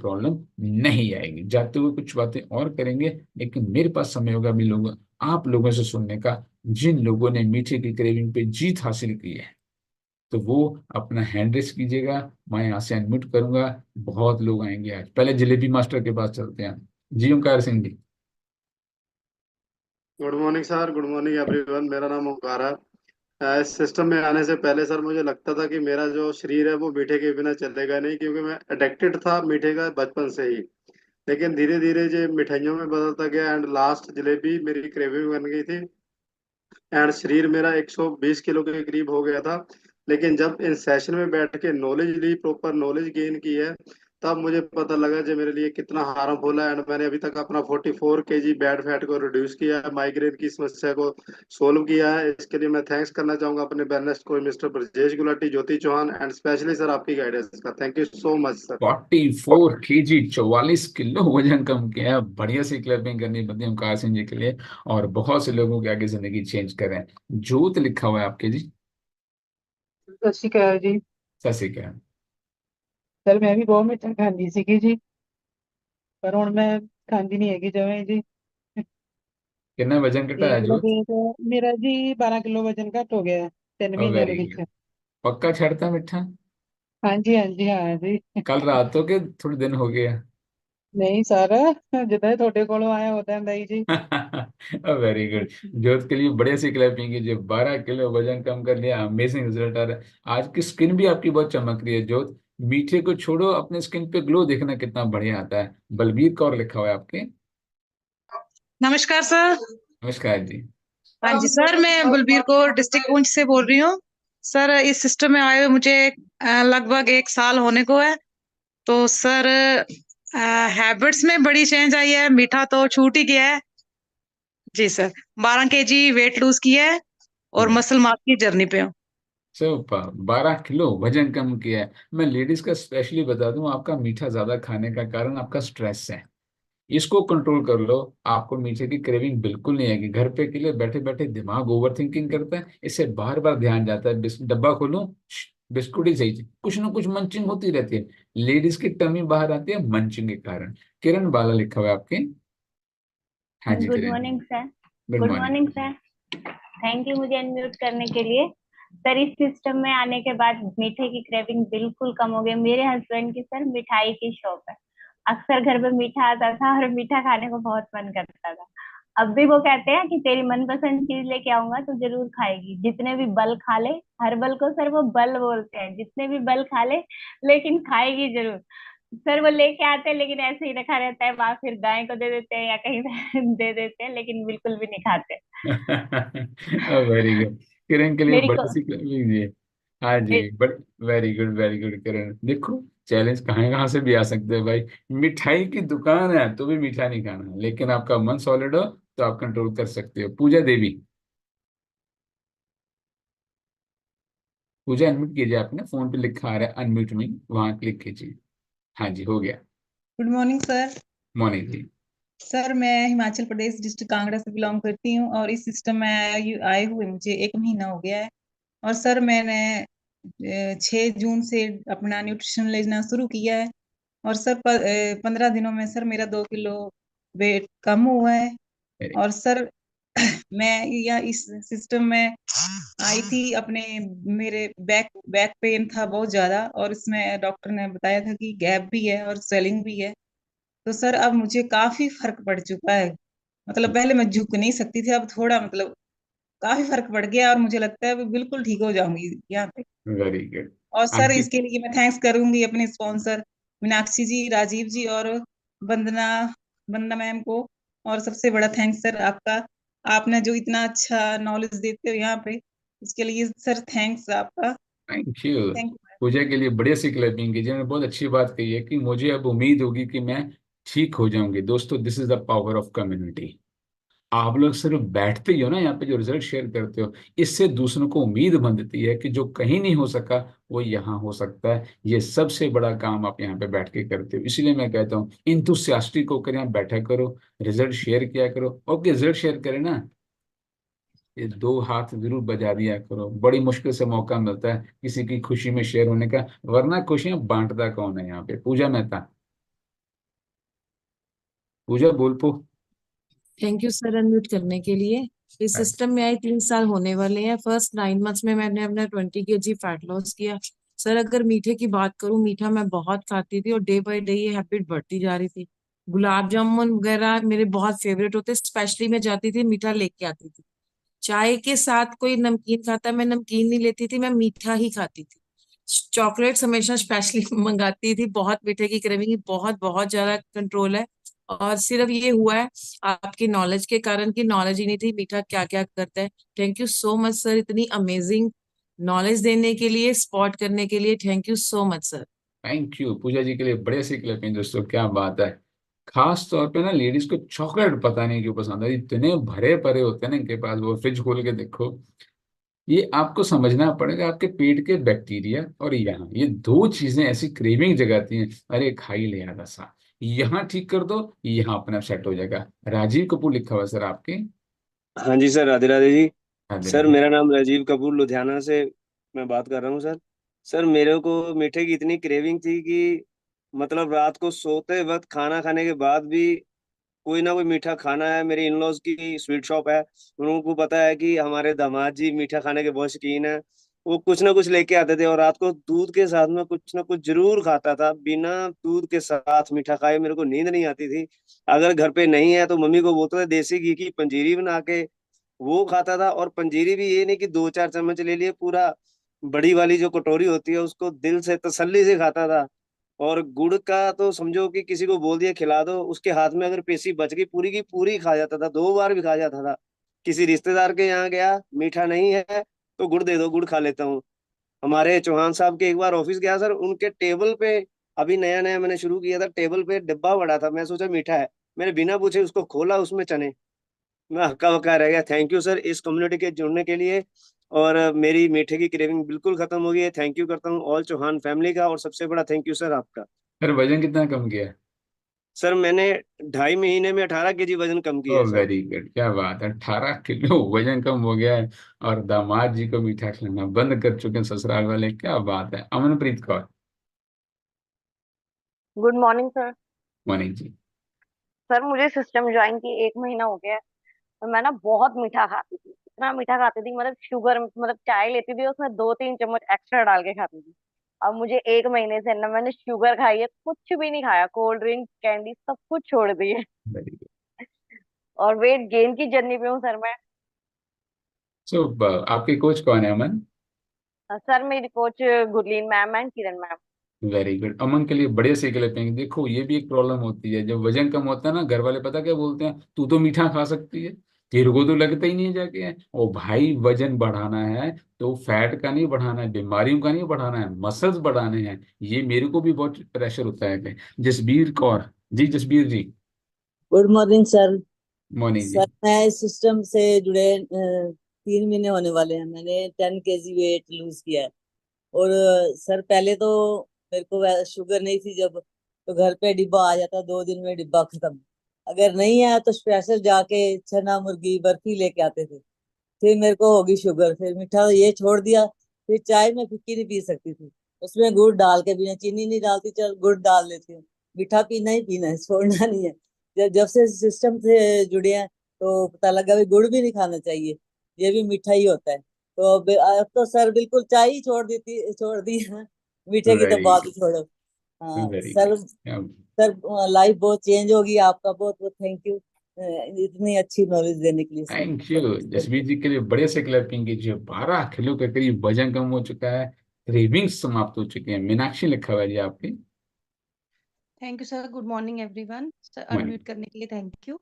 Problem नहीं आएगी। जाते हुए कुछ बातें और करेंगे, लेकिन मेरे पास समय होगा भी लोग आप लोगों से सुनने का, जिन लोगों ने मीठे की क्रेविंग पे जीत हासिल की है। तो वो अपना हैंड रेस कीजिएगा, मैं यहाँ से अनम्यूट करूंगा। बहुत लोग आएंगे आज, पहले जलेबी मास्टर के पास चलते हैं। जी Omkar Singh ji. Good morning sir, good morning everyone. मेरा नाम ओंकार है। इस सिस्टम में आने से पहले सर मुझे लगता था कि मेरा जो शरीर है वो मीठे के बिना चलेगा नहीं, क्योंकि मैं अडिक्टेड था मीठे का बचपन से ही। लेकिन धीरे धीरे जो मिठाइयों में बदलता गया एंड लास्ट जलेबी मेरी क्रेविंग बन गई थी। एंड शरीर मेरा 120 किलो के करीब हो गया था। लेकिन जब इन सेशन में बैठ के नॉलेज ली, प्रॉपर नॉलेज गेन की है, तब मुझे पता लगा कि मेरे लिए कितना हार्मफुल है। एंड मैंने अभी तक अपना 44 kg बैड फैट को रिड्यूस किया है, माइग्रेन की समस्या को सोल्व किया है। इसके लिए मैं थैंक्स करना चाहूंगा अपने wellness coach mister Brajesh Gulati, Jyoti Chauhan and specially sir आपकी गाइडेंस का। Thank you so much sir. 44 kg, 44 kilo वजन कम किया है। बढ़िया सी क्लैपिंग करनी बनती है ओंकार सिंह जी के लिए, और बहुत से लोगों के आगे जिंदगी चेंज करें। जोत लिखा हुआ है आपके जी। ਸਤਿ ਸ਼੍ਰੀ ਅਕਾਲ ਜੀ। सत श्री अकाल। ਸਰ ਮੈਂ ਵੀ ਬਹੁਤ ਮਿੱਠਾ ਖਾਂਦੀ ਸੀਗੀ ਜੀ, ਪਰ ਹੁਣ ਮੈਂ ਖਾਂਦੀ ਨਹੀਂ ਹੈਗੀ ਜਮਾਂ ਹੀ ਜੀ। कितना वजन घटा ਤੇ है ਮੇਰਾ जोत? weight ਮੇਰਾ ਜੀ 12 किलो वजन घट हो गया है 3 महीनਿਆਂ ਦੇ वेरी ਵਿੱਚ। गुड। पक्का छाड़ता मीठा? ਹਾਂਜੀ ਹਾਂਜੀ ਹਾਂ ਜੀ। कल रातों के थोड़े दिन हो गया? ਨਹੀਂ ਸਰ, ਜਿੱਦਾਂ ਹੀ ਤੁਹਾਡੇ ਕੋਲੋਂ ਆਇਆ ਉਦਾਂ ਦਾ ਹੀ ਜੀ। Very good. जोत के लिए बढ़िया सी क्लैपिंग कीजिए। 12 किलो वजन कम कर लिया, अमेजिंग रिजल्ट आ रहा है। आज की स्किन भी आपकी बहुत चमक रही है जोत। मीठे को छोड़ो, अपने स्किन पे ग्लो देखना कितना बढ़िया आता है। बलबीर कौर लिखा हुआ है आपके। नमस्कार सर। नमस्कार जी। हाँ जी सर, मैं बलबीर कौर डिस्ट्रिक्ट पुंछ से बोल रही हूँ। सर इस सिस्टम में आए हुए मुझे लगभग 1 साल होने को है। तो सर हैबिट्स में बड़ी चेंज आई है, मीठा तो छूट ही गया है। जी सर, 12 kg वेट लूज किया है और मसल मास की जर्नी पे हूँ। सुपर, 12 किलो वजन कम किया है। मैं लेडीज का स्पेशली बता दूं, आपका मीठा ज्यादा खाने का कारण आपका स्ट्रेस है। इसको कंट्रोल कर लो, आपको मीठे की क्रेविंग बिल्कुल नहीं आएगी। घर पे के लिए बैठे बैठे दिमाग ओवर थिंकिंग करता है, इससे बार बार ध्यान जाता है। डब्बा खोलो, बिस्कुट ही सही चीज, कुछ ना कुछ मंचिंग होती रहती है। लेडीज की टमी बाहर आती है मंचिंग के कारण। किरण बाला लिखा हुआ है आपके। हाँ जी good Kiran. Morning sir. Good good morning. Morning sir. Thank you मुझे अनम्यूट करने के लिए। सर इस सिस्टम में आने के बाद मीठे की क्रेविंग बिल्कुल कम हो गई। मेरे हस्बैंड की सर मिठाई की शॉप है। अक्सर घर पे मीठा आता था और मीठा खाने को बहुत मन करता था। अब भी वो कहते हैं कि तेरी मनपसंद चीज लेके आऊंगा तो जरूर खाएगी, जितने भी बल खा ले। हर बल को सर वो बल बोलते हैं, जितने भी बल खा ले लेकिन खाएगी जरूर। सर वो लेके आते हैं लेकिन ऐसे ही रखा रहता है वहां, फिर गाय को दे देते हैं या कहीं दे देते हैं, लेकिन बिल्कुल भी नहीं खाते। Very good. किरण के लिए मेरी को बड़ी सी लीजिए। हाँ जी, but very good very good Kiran. देखो, चैलेंज कहाँ कहाँ से भी आ सकते हैं भाई। मिठाई की दुकान है तो भी मीठा नहीं खाना, लेकिन आपका मन सॉलिड हो तो आप कंट्रोल कर सकते हो। पूजा देवी। पूजा अनम्यूट कीजिए, आपने फोन पे लिखा आ रहा है अनम्यूट में, वहां क्लिक कीजिए। हाँ जी, हो गया। Good morning sir. मॉर्निंग जी। सर मैं हिमाचल प्रदेश डिस्ट्रिक्ट कांगड़ा से बिलोंग करती हूँ और इस सिस्टम में आए हुए मुझे 1 महीना हो गया है। और सर मैंने 6 जून से अपना न्यूट्रिशन लेना शुरू किया है। और सर 15 दिनों में सर मेरा 2 किलो वेट कम हुआ है। वेरी और सर मैं या इस सिस्टम में आई थी अपने, मेरे बैक बैक पेन था बहुत ज्यादा और इसमें डॉक्टर ने बताया था कि गैप भी है और स्वेलिंग भी है। तो सर अब मुझे काफी फर्क पड़ चुका है। मतलब पहले मैं झुक नहीं सकती थी, अब थोड़ा मतलब काफी फर्क पड़ गया और मुझे लगता है अब बिल्कुल ठीक हो जाऊंगी यहाँ पे। Very good. और सर अंकित। इसके लिए मैं थैंक्स करूंगी अपने स्पॉन्सर मीनाक्षी जी, राजीव जी और वंदना वंदना मैम को। और सबसे बड़ा थैंक्स सर आपका, आपने जो इतना अच्छा नॉलेज देते हो यहाँ पे, इसके लिए सर थैंक्स आपका। Thank you. Thank you. Pooja के लिए बढ़िया सी क्लैपिंग कीजिए। ने बहुत अच्छी बात कही है कि मुझे अब उम्मीद होगी कि मैं ठीक हो जाऊंगी। दोस्तों, this is the power of community. आप लोग सिर्फ बैठते ही हो ना यहाँ पे, जो रिजल्ट शेयर करते हो, इससे दूसरों को उम्मीद बनती है कि जो कहीं नहीं हो सका वो यहाँ हो सकता है। ये सबसे बड़ा काम आप यहाँ पे बैठ के करते हो। इसलिए मैं कहता हूँ इंथुसियास्टिक होकर यहाँ बैठा करो, रिजल्ट शेयर किया करो। ओके, रिजल्ट शेयर करें ना, ये दो हाथ जरूर बजा दिया करो। बड़ी मुश्किल से मौका मिलता है किसी की खुशी में शेयर होने का, वरना खुशियां बांटता कौन है यहाँ पे? पूजा मेहता। पूजा बोलपो। थैंक यू सर अनम्यूट करने के लिए। इस सिस्टम में आए 3 साल होने वाले हैं। फर्स्ट 9 मंथ्स में मैंने अपना 20 kg फैट लॉस किया। सर अगर मीठे की बात करूं, मीठा मैं बहुत खाती थी और डे बाय डे ये हैबिट बढ़ती जा रही थी। गुलाब जामुन वगैरह मेरे बहुत फेवरेट होते, स्पेशली मैं जाती थी मीठा लेके आती थी। चाय के साथ कोई नमकीन खाता, मैं नमकीन नहीं लेती थी, मैं मीठा ही खाती थी। चॉकलेट्स हमेशा स्पेशली मंगाती थी। बहुत मीठे की क्रेविंग, बहुत बहुत ज्यादा कंट्रोल है। और सिर्फ ये हुआ है आपकी नॉलेज के कारण, की नॉलेज ही नहीं थी मीठा क्या क्या करता है। Thank you so much sir, इतनी अमेजिंग नॉलेज देने के लिए, स्पॉट करने के लिए। Thank you so much sir. Thank you Pooja ji के लिए बड़े से क्लैपिंग दोस्तों, क्या बात है। खास तौर पे ना लेडीज को चॉकलेट पता नहीं क्यों पसंद है, इतने भरे परे होते हैं ना इनके पास, वो फ्रिज खोल के देखो। ये आपको समझना पड़ेगा, आपके पेट के बैक्टीरिया और यहाँ ये दो चीजें ऐसी क्रेविंग जगाती हैं। अरे खा ही ले यार सा, यहाँ ठीक कर दो, यहाँ अपने आप सेट हो जाएगा। राजीव कपूर लिखा हुआ सर आपके। हाँ जी सर, राधे राधे जी। राधे सर राधे। मेरा नाम राजीव कपूर लुधियाना से मैं बात कर रहा हूँ सर। सर मेरे को मीठे की इतनी क्रेविंग थी कि मतलब रात को सोते वक्त खाना खाने के बाद भी कोई ना कोई मीठा खाना है। मेरे इन लॉज की स्वीट शॉप है, उन लोगों को पता है कि हमारे दामाद जी मीठा खाने के बहुत शौकीन है। वो कुछ ना कुछ लेके आते थे और रात को दूध के साथ में कुछ ना कुछ जरूर खाता था। बिना दूध के साथ मीठा खाए मेरे को नींद नहीं आती थी। अगर घर पे नहीं है तो मम्मी को बोलते थे देसी घी की पंजीरी बना के, वो खाता था। और पंजीरी भी ये नहीं कि 2-4 चम्मच ले लिए, पूरा बड़ी वाली जो कटोरी होती है उसको दिल से तसल्ली से खाता था। और गुड़ का तो समझो कि किसी को बोल दिया खिला दो, उसके हाथ में अगर पेशी बच गई पूरी की पूरी खा जाता था, 2 बार भी खा जाता था। किसी रिश्तेदार के यहाँ गया, मीठा नहीं है तो गुड़ दे दो, गुड़ खा लेता हूँ। हमारे चौहान साहब के एक बार ऑफिस गया सर, उनके टेबल पे अभी नया नया मैंने शुरू किया था, टेबल पे डिब्बा बड़ा था, मैं सोचा मीठा है, मैंने बिना पूछे उसको खोला, उसमें चने। मैं हक्का बक्का रह गया। थैंक यू सर इस कम्युनिटी के जुड़ने के लिए। और मेरी मीठे की क्रेविंग बिल्कुल खत्म हो गई है। थैंक यू करता हूँ ऑल चौहान फैमिली का, और सबसे बड़ा थैंक यू सर आपका। सर वजन कितना कम किया? सर मैंने 2.5 महीने में 18 kg वजन कम किया ओ है सर। वेरी गुड, क्या बात है, 18 किलो वजन कम हो गया है। और दामाद जी को मीठा खिलाना बंद कर चुके हैं ससुराल वाले, क्या बात है। Amanpreet Kaur. Good morning sir. Morning जी। सर मुझे सिस्टम ज्वाइन की 1 महीना हो गया है। और मैं ना बहुत मीठा खाती थी, इतना मीठा खाती थी, मतलब शुगर, मतलब चाय लेती थी उसमें 2-3 चम्मच एक्स्ट्रा डाल के खाती थी। अब मुझे 1 महीने से ना मैंने शुगर खाई है, कुछ भी नहीं खाया, कोल्ड ड्रिंक कैंडी सब कुछ छोड़ दी है। Very good. और वेट गेन की जर्नी पे हूँ सर मैं। सो आपके कोच कौन है अमन? सर मेरी coach Gurleen ma'am and Kiran ma'am. Very good. Aman के लिए बड़े सीख लेते हैं। देखो ये भी एक प्रॉब्लम होती है, जब वजन कम होता है ना, घर वाले पता क्या बोलते हैं, तू तो मीठा खा सकती है, तेरे को तो लगता ही नहीं है जाके है। ओ भाई, वजन बढ़ाना है तो फैट का नहीं बढ़ाना है, बीमारियों का नहीं बढ़ाना है, मसल्स बढ़ाने हैं। ये मेरे को भी बहुत प्रेशर होता है कि Jasbir Kaur ji, Jasbir ji. Good morning sir. Moni ji. Sir मैं इस सिस्टम से जुड़े 3 महीने होने वाले हैं। मैंने 10 kg वेट लूज किया है। और सर पहले तो मेरे को शुगर नहीं थी जब, तो घर पे डिब्बा आ जाता, 2 दिन में डिब्बा खत्म। अगर नहीं आया तो स्पेशल जाके चना मुर्गी बर्फी लेके आते थे। फिर मेरे को होगी शुगर, फिर मीठा ये छोड़ दिया। फिर चाय में फिक्की नहीं पी सकती थी, उसमें गुड़ डाल के पीना, चीनी नहीं डालती, चल गुड़ डाल लेती हूँ। मीठा पीना ही पीना है, छोड़ना नहीं है। जब जब से सिस्टम से जुड़े हैं तो पता लगा भी गुड़ भी नहीं खाना चाहिए, ये भी मीठा ही होता है। तो अब तो सर बिल्कुल चाय ही छोड़ दी है। मीठे की तो वेरी बात ही गुड। छोड़ो। हाँ very sir. Good. Sir life बहुत चेंज होगी, आपका बहुत बहुत थैंक यू इतनी अच्छी नॉलेज देने के लिए सर। थैंक यू जसबीर जी के लिए बड़े से क्लैपिंग कीजिए। 12 किलो के करीब वजन कम हो चुका है, क्रेविंग्स समाप्त हो चुके हैं। मीनाक्षी लिखा हुआ है जी आपकी। Thank you sir. Good morning everyone. Sir morning. Unmute करने के लिए थैंक यू।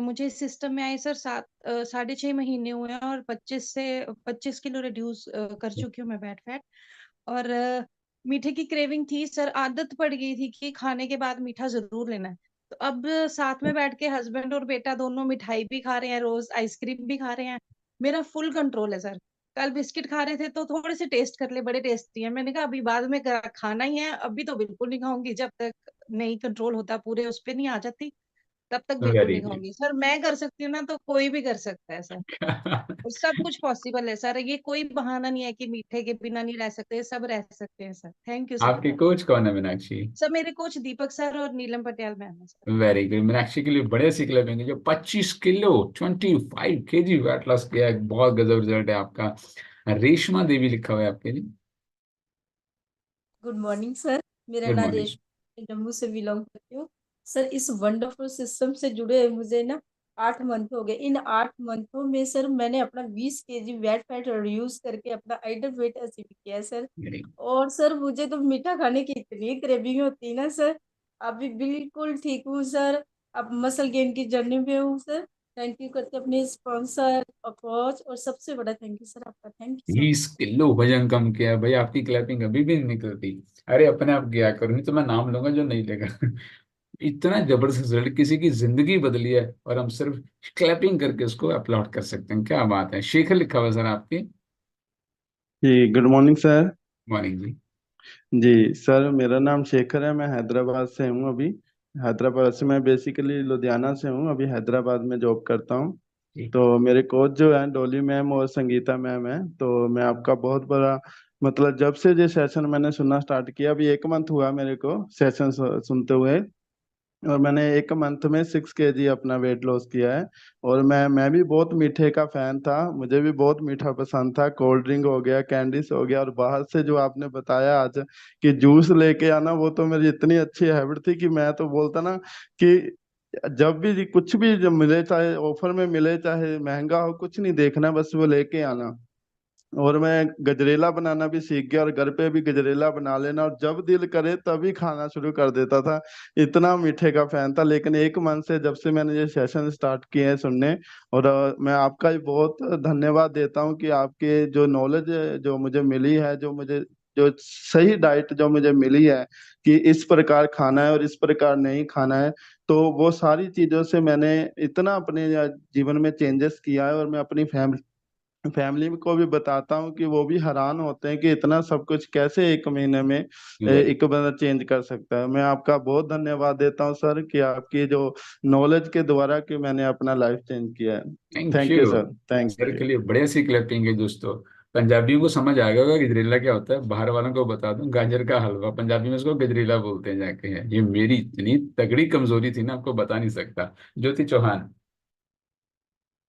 मुझे इस सिस्टम में आए सर 6.5 महीने हुए हैं और 25 किलो रिड्यूस कर चुकी हूँ मैं बैड फैट। और मीठे की क्रेविंग थी सर, आदत पड़ गई थी कि खाने के बाद मीठा जरूर लेना है। तो अब साथ में बैठ के हस्बैंड और बेटा दोनों मिठाई भी खा रहे हैं, रोज आइसक्रीम भी खा रहे हैं। मेरा फुल कंट्रोल है सर। कल बिस्किट खा रहे थे तो थोड़े से टेस्ट कर ले, बड़े टेस्टी है, मैंने कहा अभी बाद में खाना ही है, अभी तो बिल्कुल नहीं खाऊंगी जब तक नहीं कंट्रोल होता, पूरे उस पे नहीं आ जाती। तब तक बिल्कुल वेरी नहीं खाऊंगी सर। मैं कर सकती हूँ ना, तो कोई भी कर सकता है सर। गुड। और सब कुछ पॉसिबल है सर, ये कोई बहाना नहीं है कि मीठे के बिना नहीं रह सकते, सब रह सकते हैं सर। Thank you sir. आपके कोच कौन है मीनाक्षी? सर मेरे कोच दीपक सर और नीलम पटियाल मैम है सर। Very good. मीनाक्षी के लिए बड़े सीख लेंगे, जो 25 किलो 25 kg वेट लॉस किया है, बहुत गजब रिजल्ट है आपका। रेशमा देवी लिखा हुआ है आपके लिए। Good morning sir. मेरा गुड नाम मॉर्निंग। रेशमा, मैं जम्मू से बिलोंग करती हूँ। सर इस वंडरफुल सिस्टम से जुड़े हुए मुझे ना 8 मंथ हो गए। इन 8 मंथों में सर मैंने अपना 20 kg वेट फैट रिड्यूस करके अपना आइडल वेट अचीव किया है सर। और सर मुझे तो मीठा खाने की इतनी क्रेविंग होती है ना सर। अभी बिल्कुल ठीक हूँ सर। अब मसल गेन की जर्नी में हूँ सर। थैंक यू करते अपने स्पॉन्सर और कोच, और सबसे बड़ा थैंक यू सर आपका। Thank you so much. 20 kilo वजन कम किया है भाई, आपकी क्लैपिंग अभी भी नहीं निकलती। अरे अपने आप किया करो, नहीं तो मैं नाम लूंगा जो नहीं लेगा। इतना जबरदस्त रिजल्ट, किसी की जिंदगी बदली है, और हम सिर्फ क्लैपिंग करके उसको अपलोड कर सकते हैं। क्या बात है। शेखर लिखा हुआ है सर आपकी। जी गुड मॉर्निंग सर। मॉर्निंग जी। जी सर, मेरा नाम शेखर है, मैं हैदराबाद से हूँ अभी। हैदराबाद से, मैं बेसिकली लुधियाना से हूँ, अभी हैदराबाद में जॉब करता हूँ। ठीक। तो मेरे कोच जो है डोली मैम और संगीता मैम है। तो मैं आपका बहुत बड़ा, मतलब जब से ये सेशन मैंने सुनना स्टार्ट किया, अभी 1 मंथ हुआ मेरे को सेशन सुनते हुए, और मैंने 1 मंथ में 6 kg अपना वेट लॉस किया है। और मैं भी बहुत मीठे का फैन था, मुझे भी बहुत मीठा पसंद था, कोल्ड ड्रिंक हो गया, कैंडीज हो गया, और बाहर से जो आपने बताया आज कि जूस लेके आना, वो तो मेरी इतनी अच्छी हैबिट थी कि मैं तो बोलता ना कि जब भी कुछ भी जब मिले, चाहे ऑफर में मिले चाहे महंगा हो, कुछ नहीं देखना, बस वो लेके आना। और मैं गजरेला बनाना भी सीख गया, और घर पे भी गजरेला बना लेना, और जब दिल करे तभी खाना शुरू कर देता था। इतना मीठे का फैन था। लेकिन 1 मंथ से जब से मैंने ये सेशन स्टार्ट किए हैं सुनने, और मैं आपका भी बहुत धन्यवाद देता हूँ कि आपके जो नॉलेज जो मुझे मिली है, जो मुझे जो सही डाइट जो मुझे मिली है कि इस प्रकार खाना है और इस प्रकार नहीं खाना है, तो वो सारी चीजों से मैंने इतना अपने जीवन में चेंजेस किया है। और मैं अपनी फैमिली को भी बताता हूँ कि वो भी हैरान होते हैं कि इतना सब कुछ कैसे 1 महीने में वेरी। एक बंदा चेंज कर सकता है। मैं आपका बहुत धन्यवाद देता हूँ सर कि आपकी जो नॉलेज के द्वारा कि मैंने अपना लाइफ चेंज किया है। Thank thank you you sir, thank sir के यू। लिए बड़े सी क्लैपिंग है दोस्तों। पंजाबियों को समझ आ गया होगा गजरेला क्या होता है, बाहर वालों को बता दूं, गाजर का हलवा, पंजाबी में उसको गजरेला बोलते हैं जाके। है ये मेरी इतनी तगड़ी कमजोरी थी ना, आपको बता नहीं सकता। Jyoti Chauhan.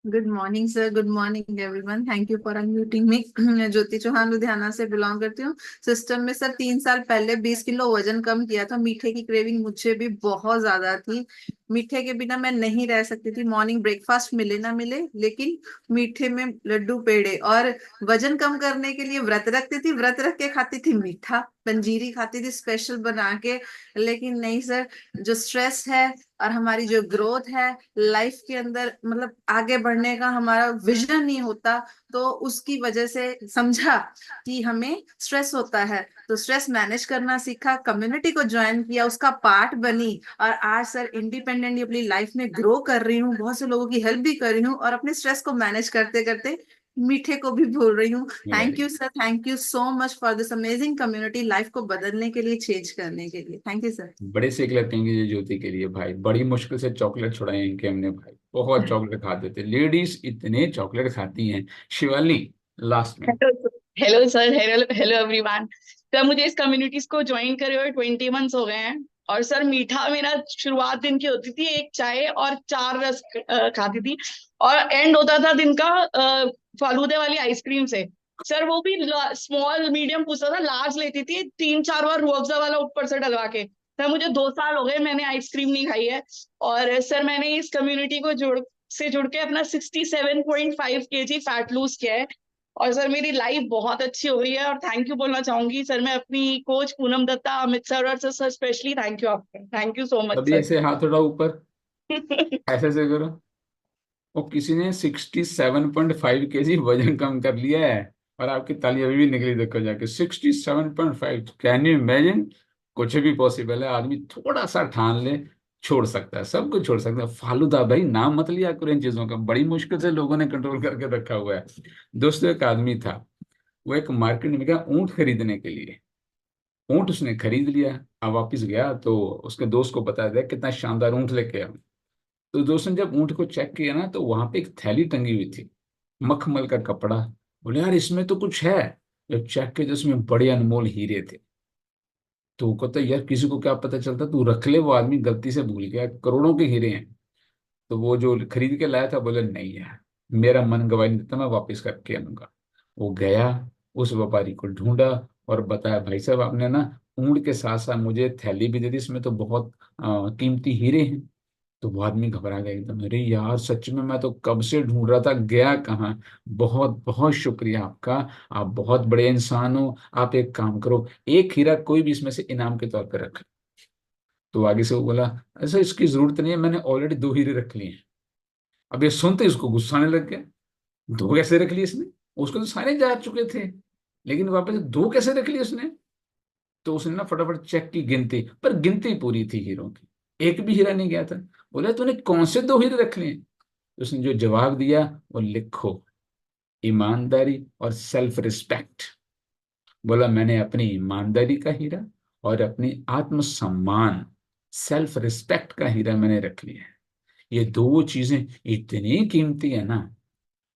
Good morning sir, good morning everyone, thank you for unmuting me. मैं ज्योति चौहान लुधियाना से बिलोंग करती हूँ। सिस्टम में सर 3 साल पहले 20 किलो वजन कम किया था। मीठे की क्रेविंग मुझे भी बहुत ज्यादा थी। मीठे के बिना मैं नहीं रह सकती थी, मॉर्निंग ब्रेकफास्ट मिले ना मिले, लेकिन मीठे में लड्डू पेड़े। और वजन कम करने के लिए व्रत रखती थी, व्रत रख के खाती थी मीठा, पंजीरी खाती थी स्पेशल बना के। लेकिन नहीं सर, जो स्ट्रेस है और हमारी जो ग्रोथ है लाइफ के अंदर, मतलब आगे बढ़ने का हमारा विजन नहीं होता, तो उसकी वजह से समझा कि हमें स्ट्रेस होता है, तो स्ट्रेस मैनेज करना सीखा, कम्युनिटी को ज्वाइन किया, उसका पार्ट बनी, और आज सर इंडिपेंडेंटली अपनी लाइफ में ग्रो कर रही हूँ, बहुत से लोगों की हेल्प भी कर रही हूँ, और अपने स्ट्रेस को मैनेज करते करते मीठे को भी भूल रही हूँ। Thank very. You sir, thank you so much for this amazing community, life को बदलने के लिए, चेंज करने के लिए। Thank you sir. बड़े से क्लैपिंग है ये ज्योति के लिए भाई, बड़ी मुश्किल से चॉकलेट छुड़ाए इनके हमने भाई, बहुत चॉकलेट खाते थे, लेडीज इतने चॉकलेट खाती हैं। शिवाली लास्ट में। Hello. Hello sir, hello hello everyone. Sir मुझे इस कम्युनिटीज को ज्वाइन करे हुए 20 मंथ्स हो गए हैं। और सर मीठा मेरा शुरुआत दिन की होती थी, एक चाय और 4 रस खाती थी, और एंड होता था दिन का फालूदे वाली आइसक्रीम से। सर वो भी स्मॉल मीडियम पूछता था, लार्ज लेती थी 3-4 बार रूह अफ़ज़ा वाला ऊपर से डलवा के। सर मुझे 2 साल हो गए मैंने आइसक्रीम नहीं खाई है। और सर मैंने इस कम्युनिटी को जुड़ के अपना 67.5 kg फैट लूज किया है। और सर मेरी लाइफ बहुत अच्छी हो गई है, और थैंक यू बोलना चाहूंगी सर मैं अपनी कोच पूनम दत्ता, अमित सर और सर स्पेशली थैंक यू आपका, थैंक यू सो मच अभी सर। ऐसे हाथ उठाओ ऊपर, ऐसे ऐसे करो। और किसी ने 67.5 kg वजन कम कर लिया है, और आपकी ताली अभी भी निकली, देखो जाके 67.5। Can you imagine. कुछ भी पॉसिबल है, आदमी थोड़ा सा ठान ले, छोड़ सकता है, सब कुछ छोड़ सकता है। फालूदा भाई नाम मत लिया करो इन चीजों का, बड़ी मुश्किल से लोगों ने कंट्रोल करके रखा हुआ है। दोस्तों एक आदमी था, वो एक मार्केट में गया ऊंट खरीदने के लिए। ऊंट उसने खरीद लिया, अब वापिस गया तो उसके दोस्त को बताया, देख कितना शानदार ऊंट लेके आया। तो दोस्तों जब ऊँट को चेक किया ना, तो वहां पे एक थैली टंगी हुई थी, मखमल का कपड़ा। बोले यार इसमें तो कुछ है। जब चेक किया तो उसमें बड़े अनमोल हीरे थे। तो वो कहता यार किसी को क्या पता चलता, तू रख ले, वो आदमी गलती से भूल गया, करोड़ों के हीरे हैं। तो वो जो खरीद के लाया था बोले नहीं यार, मेरा मन गवाही नहीं देता, मैं वापस करके आऊंगा। वो गया, उस व्यापारी को ढूंढा और बताया भाई साहब आपने ना ऊँट के साथ साथ मुझे थैली भी दे दी, इसमें तो बहुत कीमती हीरे हैं। तो वो आदमी घबरा गया एकदम, अरे यार सच में मैं तो कब से ढूंढ रहा था, गया कहाँ। बहुत बहुत शुक्रिया आपका, आप बहुत बड़े इंसान हो। आप एक काम करो, एक हीरा कोई भी इसमें से इनाम के तौर पर रख। तो आगे से वो बोला ऐसा इसकी जरूरत नहीं है, मैंने ऑलरेडी 2 हीरे रख लिए हैं। अब ये सुनते इसको गुस्सा आने लग गया, 2 कैसे रख लिए इसने, उसको तो सारे जा चुके थे, लेकिन वापस 2 कैसे रख लिए उसने। तो उसने ना फटाफट चेक की, गिनती, पर गिनती पूरी थी हीरों की, एक भी हीरा नहीं गया था। बोला तूने कौन से 2 हीरे रख लिए। तो उसने जो जवाब दिया वो लिखो, ईमानदारी और सेल्फ रिस्पेक्ट। बोला मैंने अपनी ईमानदारी का हीरा और अपनी आत्मसम्मान, सेल्फ रिस्पेक्ट का हीरा मैंने रख लिया है। ये 2 चीजें इतनी कीमती है ना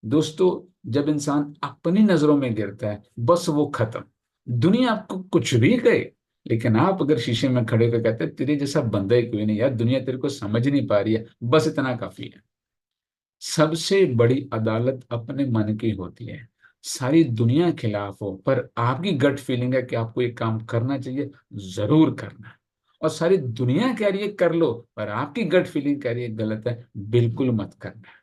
दोस्तों, जब इंसान अपनी नजरों में गिरता है बस वो खत्म। दुनिया आपको कुछ भी कहे, लेकिन आप अगर शीशे में खड़े होकर कहते हैं तेरे जैसा बंदा ही कोई नहीं यार, दुनिया तेरे को समझ नहीं पा रही है, बस इतना काफी है। सबसे बड़ी अदालत अपने मन की होती है। सारी दुनिया खिलाफ हो पर आपकी गट फीलिंग है कि आपको ये काम करना चाहिए, जरूर करना। और सारी दुनिया कह रही है कर लो, पर आपकी गट फीलिंग कह रही है गलत है, बिल्कुल मत करना।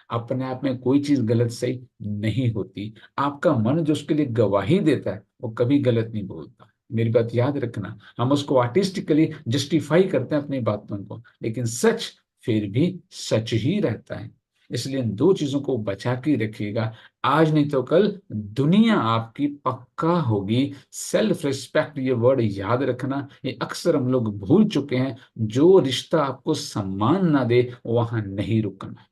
अपने आप में कोई चीज गलत सही नहीं होती। आपका मन जो उसके लिए गवाही देता है वो कभी गलत नहीं बोलता। मेरी बात याद रखना, हम उसको आर्टिस्टिकली जस्टिफाई करते हैं अपनी बातों को, लेकिन सच फिर भी सच ही रहता है। इसलिए इन 2 चीजों को बचा के रखिएगा, आज नहीं तो कल दुनिया आपकी पक्का होगी। सेल्फ रिस्पेक्ट ये वर्ड याद रखना, ये अक्सर हम लोग भूल चुके हैं। जो रिश्ता आपको सम्मान ना दे वहां नहीं रुकना।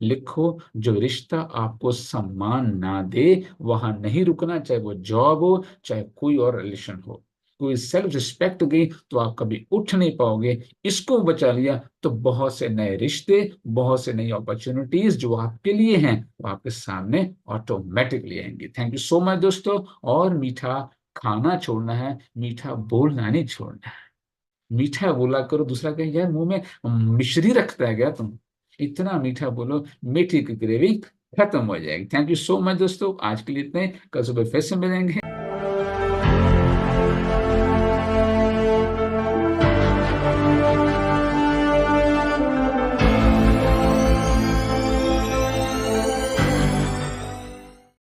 लिखो, जो रिश्ता आपको सम्मान ना दे वहां नहीं रुकना, चाहे वो जॉब हो चाहे कोई और रिलेशन हो। कोई सेल्फ रिस्पेक्ट गई तो आप कभी उठ नहीं पाओगे। इसको बचा लिया तो बहुत से नए रिश्ते, बहुत से नई अपॉर्चुनिटीज जो आपके लिए हैं वो आपके सामने ऑटोमेटिकली आएंगी। थैंक यू सो मच दोस्तों। और मीठा खाना छोड़ना है, मीठा बोलना नहीं छोड़ना है। मीठा बोला करो, दूसरा कहे यार मुंह में मिश्री रखता है क्या तुम, इतना मीठा बोलो, मीठी की ग्रेवी खत्म हो जाएगी। थैंक यू सो मच दोस्तों, आज के लिए इतने, कल सुबह फिर से मिलेंगे।